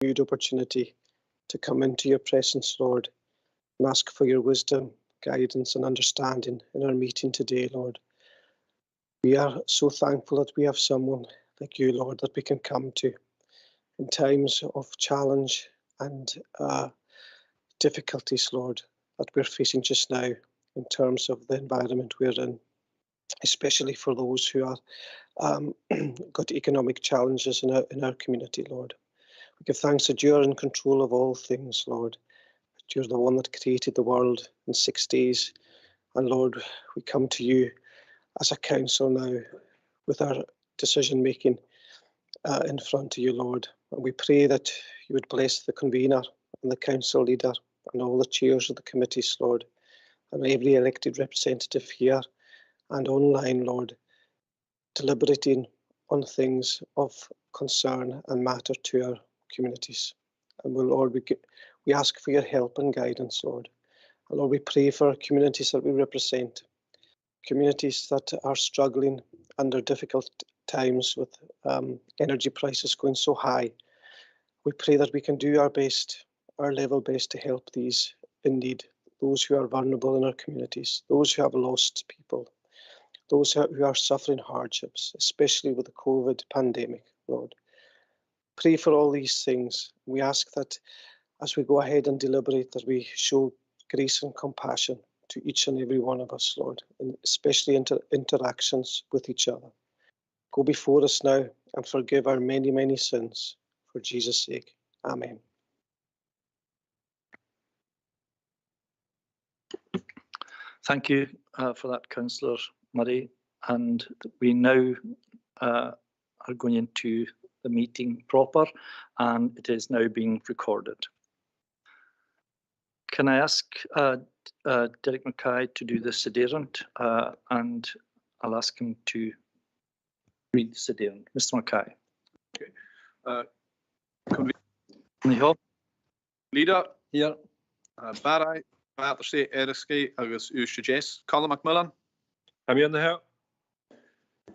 Good opportunity to come into your presence, Lord, and ask for your wisdom, guidance and understanding in our meeting today, Lord. We are so thankful that we have someone like you, Lord, that we can come to in times of challenge and difficulties, Lord, that we're facing just now in terms of the environment we're in, especially for those who are got economic challenges in our community, Lord. We give thanks that you're in control of all things, Lord. That you're the one that created the world in 6 days. And Lord, we come to you as a council now with our decision making in front of you, Lord. And we pray that you would bless the convener and the council leader and all the chairs of the committees, Lord, and every elected representative here and online, Lord, deliberating on things of concern and matter to our communities. And Lord, we ask for your help and guidance, Lord. And Lord, we pray for our communities that we represent, communities that are struggling under difficult times with energy prices going so high. We pray that we can do our best, our level best, to help these in need, those who are vulnerable in our communities, those who have lost people, those who are suffering hardships, especially with the COVID pandemic, Lord. Pray for all these things. We ask that as we go ahead and deliberate, that we show grace and compassion to each and every one of us, Lord, and especially interactions with each other. Go before us now and forgive our many, many sins, for Jesus' sake. Amen. Thank you for that, Councillor Murray. And we now are going into the meeting proper, and it is now being recorded. Can I ask Derek Mackay to do the sederant, and I'll ask him to read the sederant. Mr. Mackay. Okay. Leader. Here. Barry, Battersea, Eriskay, agus Ushta Jess. Colin McMillan. I'm in the house.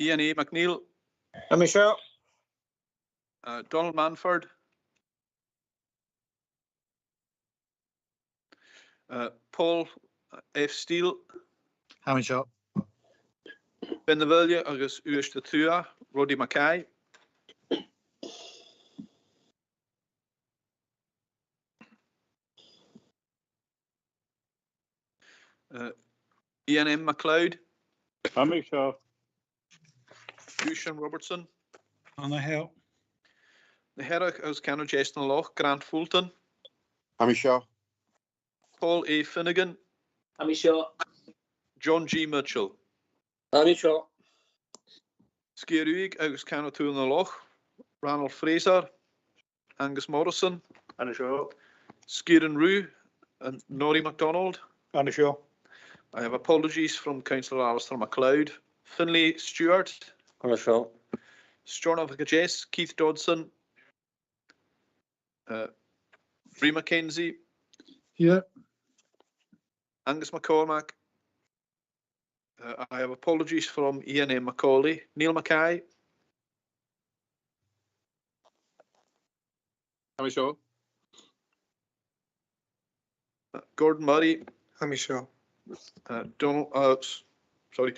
Ian A. McNeil. I'm Michelle. Donald Manford. Paul F. Steele. I'm Michelle. Ben the Vilja, agus Ushta Thua. Roddy Mackay. Ian M. MacLeod. I'm Michelle. Lucian Robertson. On the hill. The Herrick as Canada Jason Loch. Grant Fulton. I'm Michelle. Paul A. Finnegan. I'm Michelle. John G. Mitchell. I'm Michelle. Skieruig agus Canada Toon Loch. Ronald Fraser. Angus Morrison. On the show. Skieran Rue and Norrie MacDonald. On the show. I have apologies from Councillor Alistair MacLeod. Finlay Stewart. On the show. Stornovic Jess. Keith Dodson. Bree McKenzie. Here. Angus McCormack. I have apologies from Ian M. Macaulay. Neil Mackay. I'm Michelle. Gordon Murray. I'm Michelle. Donald, sorry,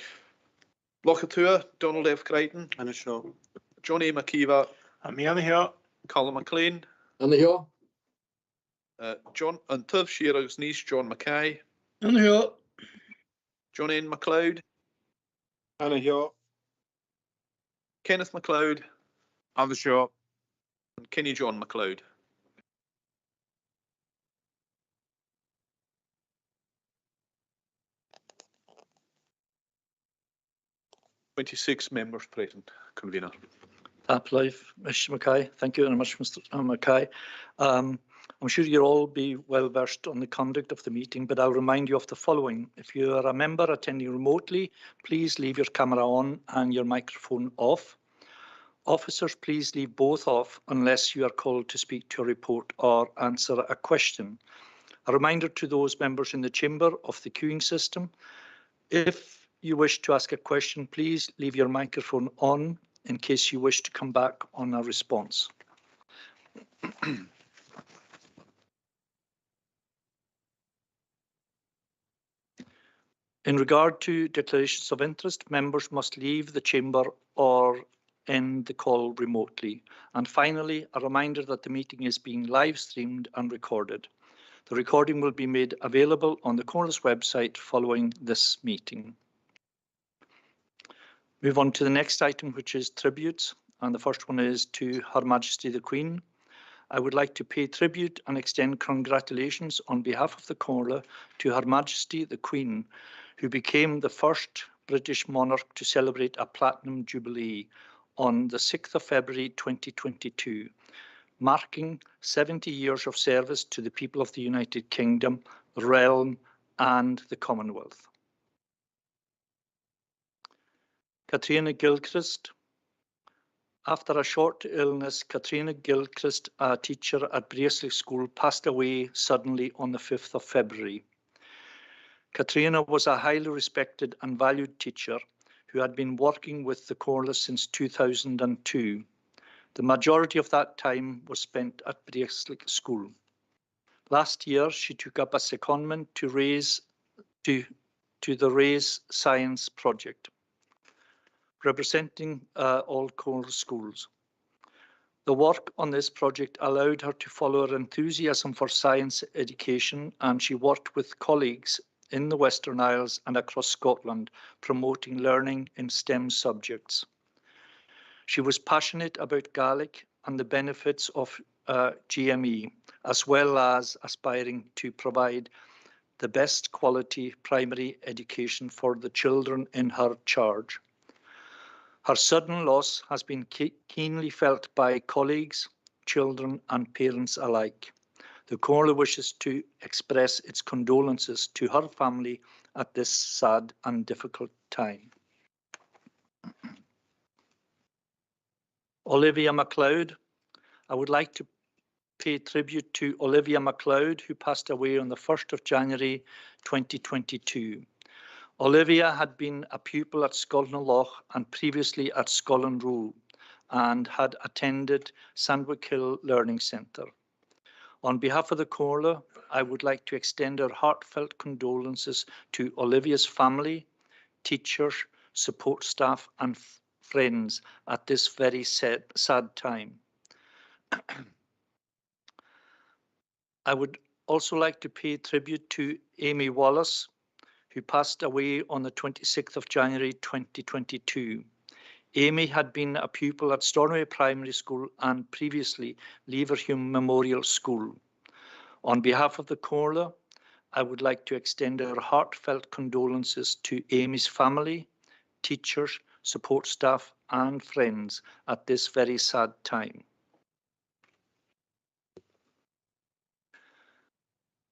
Lochatua, Donald F. Crichton. On the show. John A. McKeeva. I'm me on the hill. Colin McLean. On the hill. John and Tuv Shearer's niece, John Mackay. On the hill. John N. MacLeod. On the hill. Kenneth MacLeod. On the show. And Kenny John MacLeod. "26 members present, convener." Tap live, Mr. Mackay. Thank you very much, Mr. Mackay. I'm sure you'll all be well versed on the conduct of the meeting, but I'll remind you of the following. If you are a member attending remotely, please leave your camera on and your microphone off. Officers, please leave both off unless you are called to speak to a report or answer a question. A reminder to those members in the chamber of the queuing system. If you wish to ask a question, please leave your microphone on in case you wish to come back on a response. In regard to declarations of interest, members must leave the chamber or end the call remotely. And finally, a reminder that the meeting is being live streamed and recorded. The recording will be made available on the Comhairle's website following this meeting. Move on to the next item, which is tributes, and the first one is to Her Majesty the Queen. I would like to pay tribute and extend congratulations on behalf of the Comhairle to Her Majesty the Queen, who became the first British monarch to celebrate a Platinum Jubilee on the 6th of February 2022, marking 70 years of service to the people of the United Kingdom, the realm and the Commonwealth. Katrina Gilchrist. After a short illness, Katrina Gilchrist, a teacher at Braceley School, passed away suddenly on the 5th of February. Katrina was a highly respected and valued teacher who had been working with the Comhairle since 2002. The majority of that time was spent at Braceley School. Last year, she took up a secondment to the Raise Science project, representing all Comhairle schools. The work on this project allowed her to follow her enthusiasm for science education, and she worked with colleagues in the Western Isles and across Scotland, promoting learning in STEM subjects. She was passionate about Gaelic and the benefits of GME, as well as aspiring to provide the best quality primary education for the children in her charge. Her sudden loss has been keenly felt by colleagues, children and parents alike. The Comhairle wishes to express its condolences to her family at this sad and difficult time. Olivia MacLeod. I would like to pay tribute to Olivia MacLeod, who passed away on the 1st of January 2022. Olivia had been a pupil at Scoilnaloch and previously at Scoilin Row, and had attended Sandwick Hill Learning Centre. On behalf of the Comhairle, I would like to extend our heartfelt condolences to Olivia's family, teachers, support staff and friends at this very sad time. I would also like to pay tribute to Amy Wallace, who passed away on the 26th of January 2022. Amy had been a pupil at Stornoway Primary School and previously Leverhulme Memorial School. On behalf of the Comhairle, I would like to extend our heartfelt condolences to Amy's family, teachers, support staff and friends at this very sad time.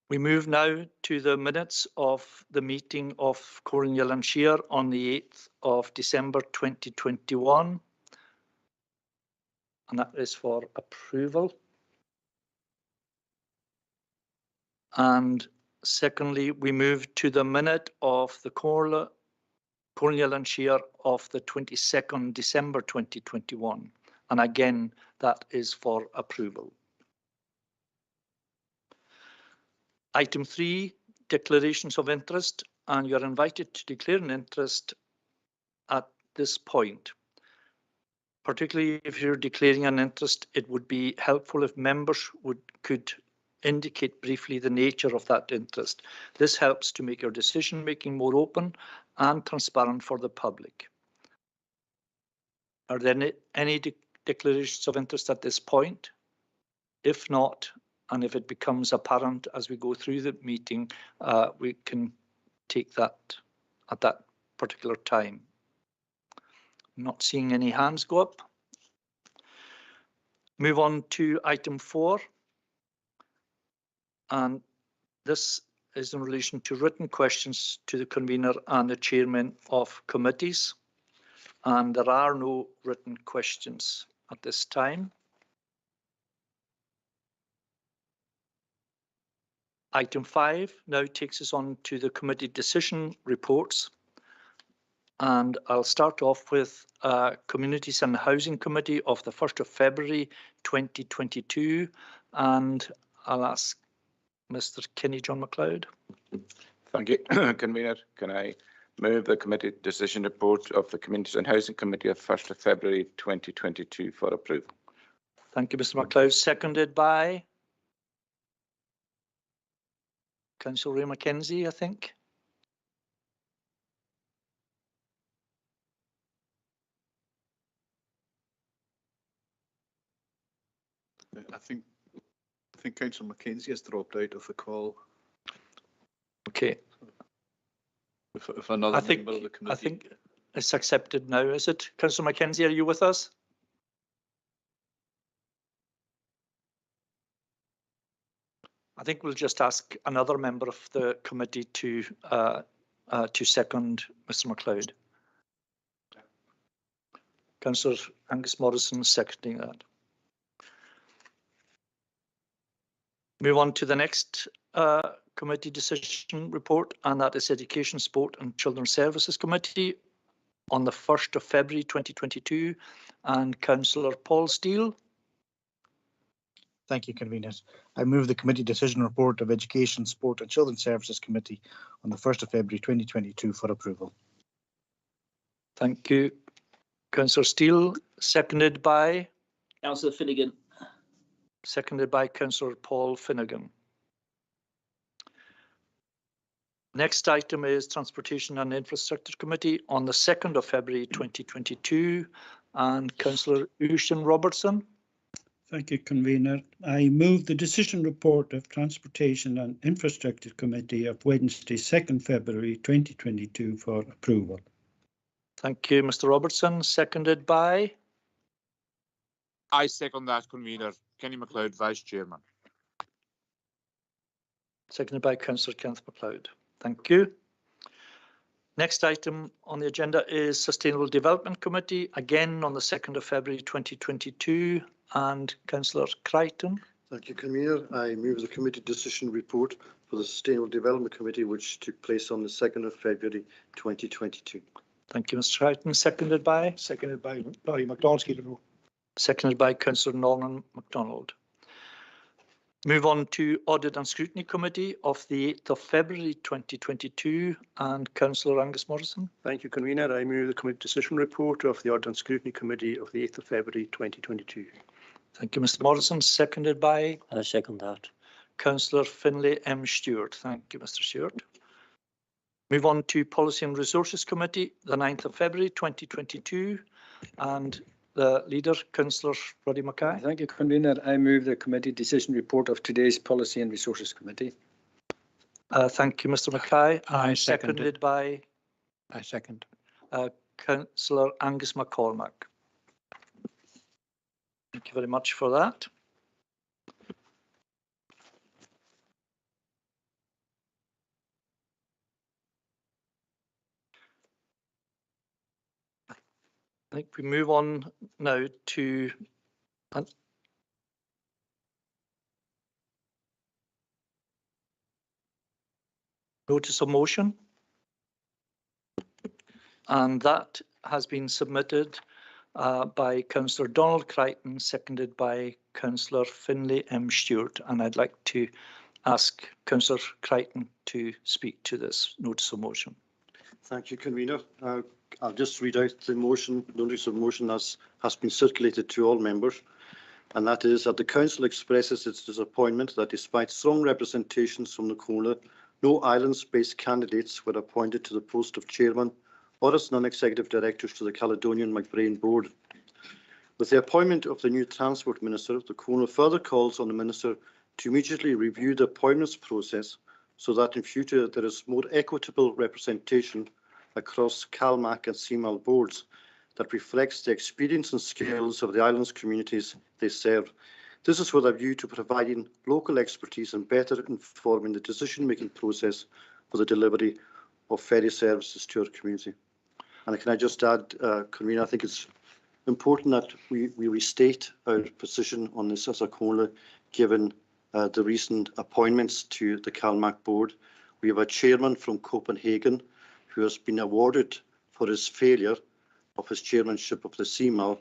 We move now to the minutes of the meeting of Comhairle nan Eilean Siar on the 8th of December 2021, and that is for approval. And secondly, we move to the minute of the Comhairle nan Eilean Siar of the 22nd December 2021, and again, that is for approval. Item 3, declarations of interest, and you are invited to declare an interest at this point. Particularly if you're declaring an interest, it would be helpful if members could indicate briefly the nature of that interest. This helps to make your decision making more open and transparent for the public. Are there any declarations of interest at this point? If not, and if it becomes apparent as we go through the meeting, we can take that at that particular time. I'm not seeing any hands go up. Move on to item 4. And this is in relation to written questions to the convener and the chairman of committees. And there are no written questions at this time. Item 5 now takes us on to the committee decision reports. And I'll start off with Communities and Housing Committee of the 1st of February 2022. And I'll ask Mr. Kenny John MacLeod. Thank you, Convener. Can I move the committee decision report of the Communities and Housing Committee of 1st of February 2022 for approval? Thank you, Mr. MacLeod. Seconded by Councillor Ray Mackenzie, I think. I think Councillor Mackenzie has dropped out of the call. Okay. If another member of the committee. I think it's accepted now, is it? Councillor Mackenzie, are you with us? I think we'll just ask another member of the committee to second Mr. MacLeod. Councillor Angus Morrison seconding that. Move on to the next committee decision report, and that is Education, Sport and Children's Services Committee on the 1st of February 2022, and Councillor Paul Steele. Thank you, Convener. I move the committee decision report of Education, Sport and Children's Services Committee on the 1st of February 2022 for approval. Thank you, Councillor Steele. Seconded by? Councillor Finnegan. Seconded by Councillor Paul Finnegan. Next item is Transportation and Infrastructure Committee on the 2nd of February 2022, and Councillor Uasin Robertson. Thank you, Convener. I move the decision report of Transportation and Infrastructure Committee of Wednesday, 2nd February 2022 for approval. Thank you, Mr. Robertson. Seconded by? I second that, Convener. Kenny MacLeod, Vice Chairman. Seconded by Councillor Kenneth MacLeod. Thank you. Next item on the agenda is Sustainable Development Committee, again on the 2nd of February 2022, and Councillor Crichton. Thank you, Convener. I move the committee decision report for the Sustainable Development Committee, which took place on the 2nd of February 2022. Thank you, Mr. Crichton. Seconded by? Seconded by Barry McDonald. Seconded by Councillor Norman MacDonald. Move on to Audit and Scrutiny Committee of the 8th of February 2022, and Councillor Angus Morrison. Thank you, Convener. I move the committee decision report of the Audit and Scrutiny Committee of the 8th of February 2022. Thank you, Mr. Morrison. Seconded by? I second that. Councillor Finlay M. Stewart. Thank you, Mr. Stewart. Move on to Policy and Resources Committee, the 9th of February 2022, and the leader, Councillor Roddy Mackay. Thank you, Convener. I move the committee decision report of today's Policy and Resources Committee. Thank you, Mr. Mackay. I Seconded by? I second. Councillor Angus McCormack. Thank you very much for that. I think we move on now to notice of motion, and that has been submitted by Councillor Donald Crichton, seconded by Councillor Finlay M. Stewart, and I'd like to ask Councillor Crichton to speak to this notice of motion. Thank you, Convener. I'll just read out the motion, notice of motion as has been circulated to all members, and that is that the Council expresses its disappointment that despite strong representations from the Comhairle, no islands-based candidates were appointed to the post of Chairman or as non-executive directors to the Caledonian McBrain Board. With the appointment of the new Transport Minister, the Comhairle further calls on the Minister to immediately review the appointments process so that in future there is more equitable representation across CalMac and CMAL boards that reflects the experience and skills of the islands communities they serve. This is with a view to providing local expertise and better informing the decision-making process for the delivery of ferry services to our community. And can I just add, Convener, I think it's important that we restate our position on this as a Comhairle, given the recent appointments to the CalMac board. We have a chairman from Copenhagen who has been awarded for for his failure of his chairmanship of the CMAL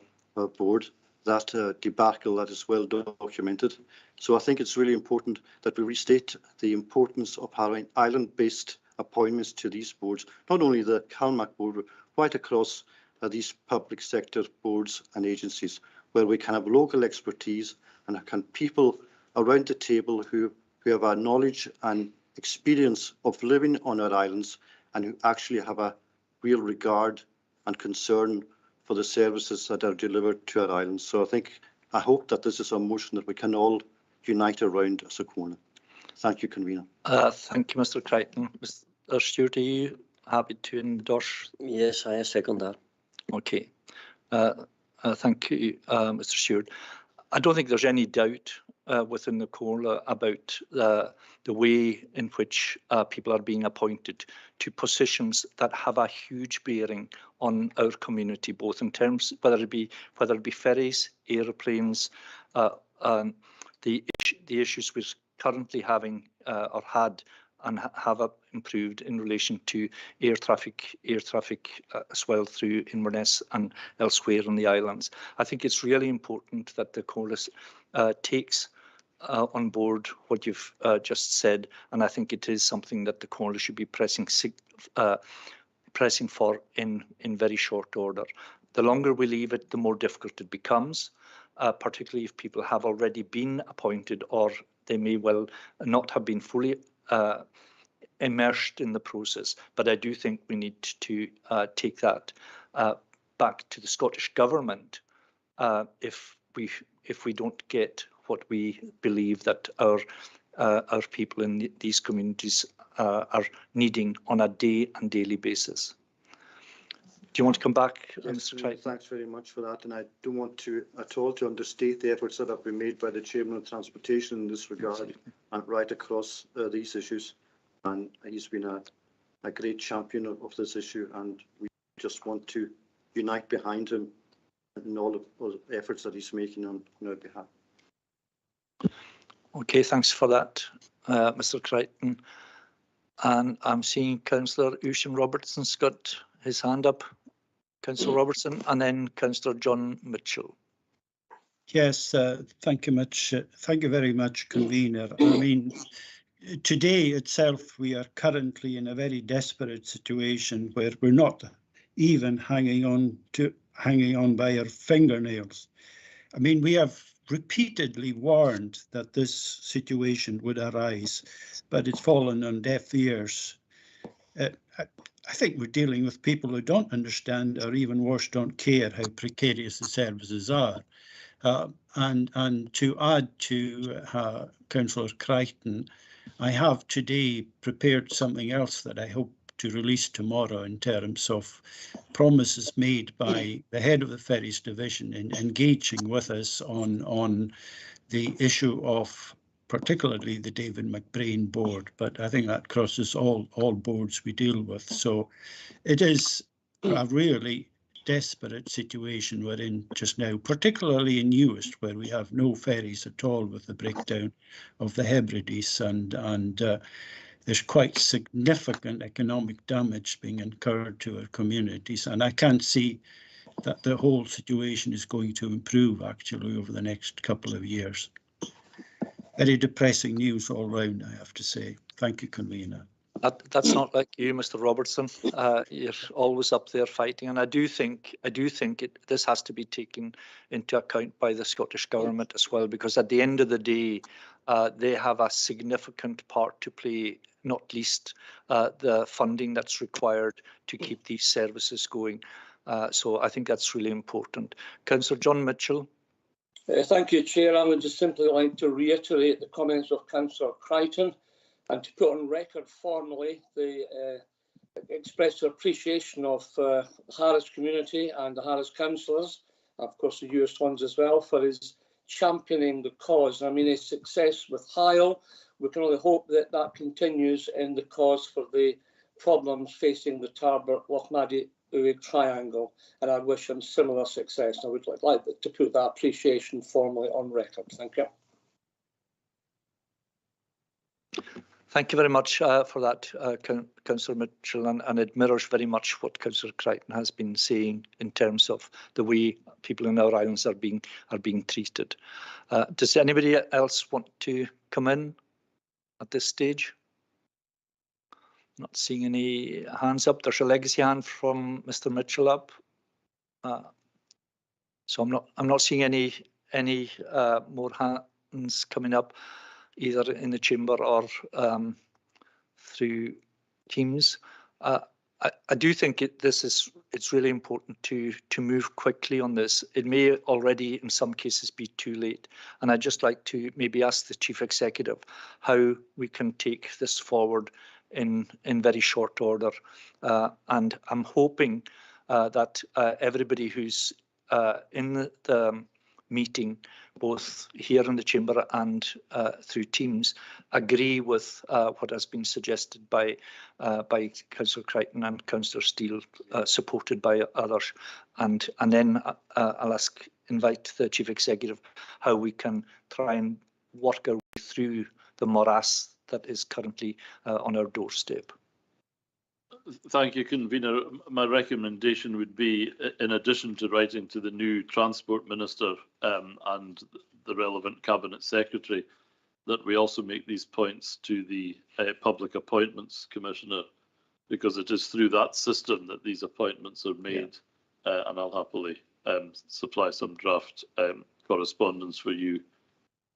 board, that debacle that is well documented. So I think it's really important that we restate the importance of having island-based appointments to these boards, not only the CalMac board, but right across these public sector boards and agencies, where we can have local expertise and can people around the table who have a knowledge and experience of living on our islands and who actually have a real regard and concern for the services that are delivered to our islands. So I hope that this is a motion that we can all unite around as a corner. Thank you, Convener. Thank you, Mr. Crichton. Mr. Stewart, are you happy to endorse? Yes, I second that. Okay. Thank you, Mr. Stewart. I don't think there's any doubt within the core about the way in which people are being appointed to positions that have a huge bearing on our community, both in terms whether it be ferries, aeroplanes, the issues we're currently having or had and have improved in relation to air traffic as well through Inverness and elsewhere on the islands. I think it's really important that the chorus takes on board what you've just said, and I think it is something that the chorus should be pressing for in very short order. The longer we leave it, the more difficult it becomes, particularly if people have already been appointed or they may well not have been fully immersed in the process. But I do think we need to take that back to the Scottish Government if we don't get what we believe that our people in these communities are needing on a daily basis. Do you want to come back, Yes, Mr. Crichton? thanks very much for that. And I don't want to at all to understate the efforts that have been made by the Chairman of Transportation in this regard and right across these issues. And he's been a great champion of this issue, and we just want to unite behind him in all of the efforts that he's making on our behalf. Okay, thanks for that, Mr. Crichton. And I'm seeing Councillor Usham Robertson's got his hand up. Councillor Robertson, and then Councillor John Mitchell. Yes, thank you much. Thank you very much, Convener. I mean, today itself, we are currently in a very desperate situation where we're not even hanging on by our fingernails. I mean, we have repeatedly warned that this situation would arise, but it's fallen on deaf ears. I think we're dealing with people who don't understand, or even worse, don't care how precarious the services are. And to add to Councillor Crichton, I have today prepared something else that I hope to release tomorrow in terms of promises made by the head of the Ferries Division in engaging with us on the issue of particularly the David McBrain board, but I think that crosses all boards we deal with. So it is a really desperate situation we're in just now, particularly in Newest, where we have no ferries at all with the breakdown of the Hebrides, and there's quite significant economic damage being incurred to our communities, and I can't see that the whole situation is going to improve actually over the next couple of years. Very depressing news all round, I have to say. Thank you, Convener. That's not like you, Mr. Robertson. You're always up there fighting, and I do think this has to be taken into account by the Scottish Government as well, because at the end of the day, they have a significant part to play, not least the funding that's required to keep these services going. So I think that's really important. Councillor John Mitchell. Thank you, Chair. I would just simply like to reiterate the comments of Councillor Crichton and to put on record formally the express appreciation of the Harris community and the Harris councillors, of course the US ones as well, for his championing the cause. I mean, his success with Hyle, we can only hope that that continues in the cause for the problems facing the Tarbert Lochmaddy triangle, and I wish him similar success. I would like to put that appreciation formally on record. Thank you. Thank you very much for that, Councillor Mitchell, and it mirrors very much what Councillor Crichton has been saying in terms of the way people in our islands are being treated. Does anybody else want to come in at this stage? Not seeing any hands up. There's a legacy hand from Mr. Mitchell up. So I'm not seeing any more hands coming up, either in the chamber or through Teams. I do think it's really important to move quickly on this. It may already in some cases be too late, and I'd just like to maybe ask the Chief Executive how we can take this forward in very short order, and I'm hoping that everybody who's in the meeting, both here in the chamber and through Teams, agree with what has been suggested by Councillor Crichton and Councillor Steele, supported by others, and then I'll invite the Chief Executive how we can try and work our way through the morass that is currently on our doorstep. Thank you, Convener. My recommendation would be, in addition to writing to the new Transport Minister and the relevant Cabinet Secretary, that we also make these points to the Public Appointments Commissioner, because it is through that system that these appointments are made, and I'll happily supply some draft correspondence for you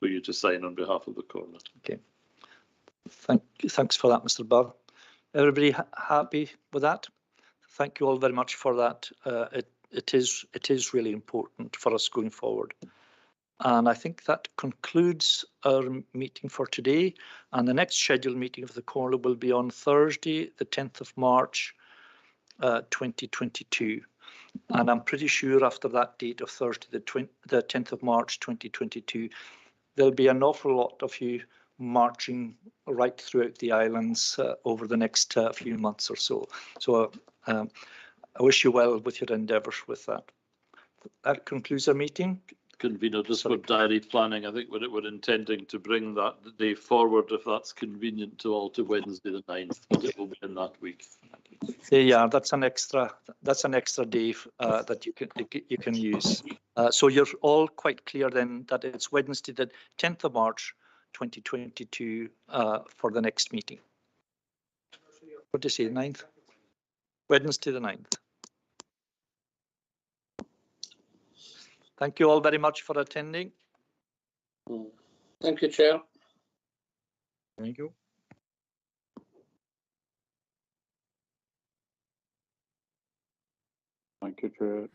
to sign on behalf of the Coroner. Okay. Thanks for that, Mr. Barr. Everybody happy with that? Thank you all very much for that. It is really important for us going forward. And I think that concludes our meeting for today. And the next scheduled meeting of the Coroner will be on Thursday, the 10th of March, 2022. And I'm pretty sure after that date of Thursday, the 10th of March, 2022, there'll be an awful lot of you marching right throughout the islands over the next few months or so. So I wish you well with your endeavours with that. That concludes our meeting. Convener, just for diary planning, I think we're intending to bring that day forward, if that's convenient to all, to Wednesday the 9th, but it will be in that week. Yeah, that's an extra day that you can use. So you're all quite clear then that it's Wednesday the 10th of March 2022 for the next meeting. What do you say, 9th? Wednesday the 9th. Thank you all very much for attending. Thank you, Chair. Thank you. Thank you, Chair.